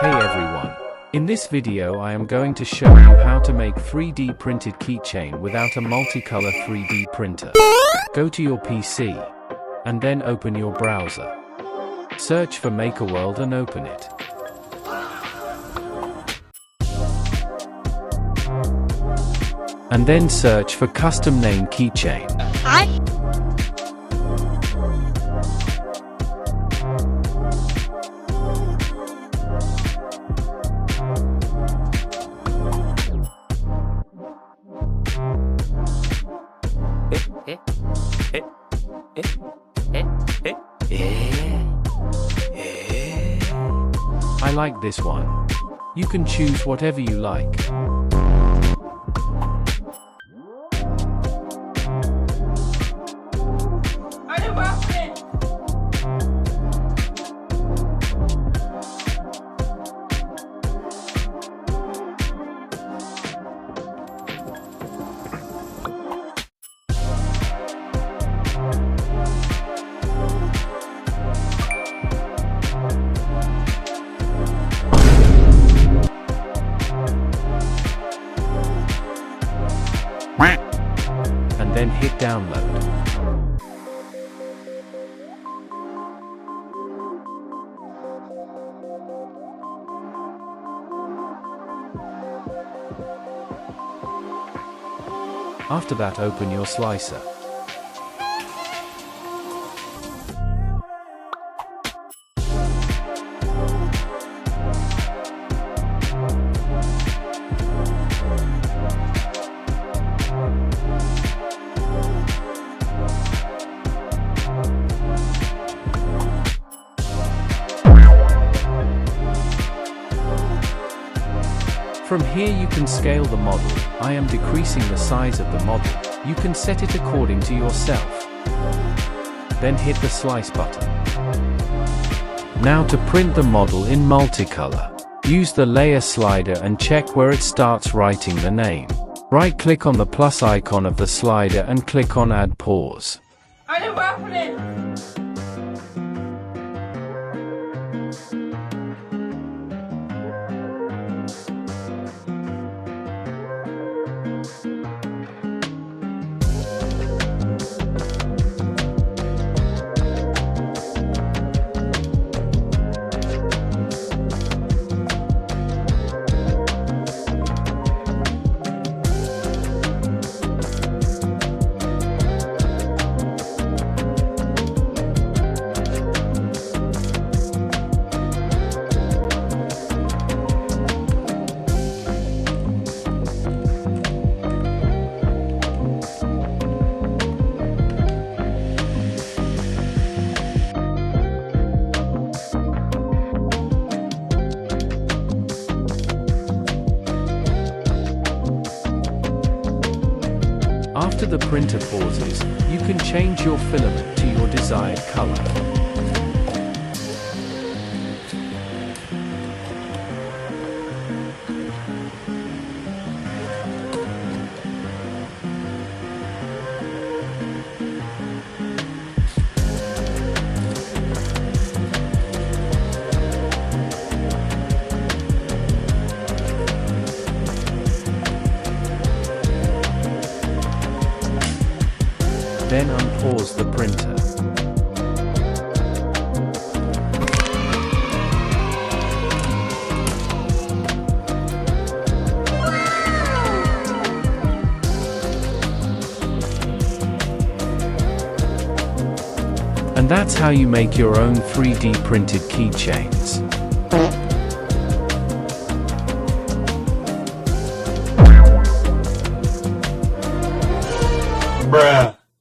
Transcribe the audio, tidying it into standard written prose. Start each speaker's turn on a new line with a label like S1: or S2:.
S1: Hey everyone. In this video I am going to show you how to make 3D printed keychain without a multicolor 3D printer. Go to your PC and then open your browser. Search for MakerWorld and open it. And then search for custom name keychain. I like this one. You can choose whatever you like. And then hit download. After that, open your slicer. From here you can scale the model. I am decreasing the size of the model. You can set it according to yourself. Then hit the slice button. Now to print the model in multicolor. Use the layer slider and check where it starts writing the name. Right-click on the plus icon of the slider and click on Add Pause. After the printer pauses, you can change your filament to your desired color. Then unpause the printer. And that's how you make your own 3D printed keychains.
S2: Bruh.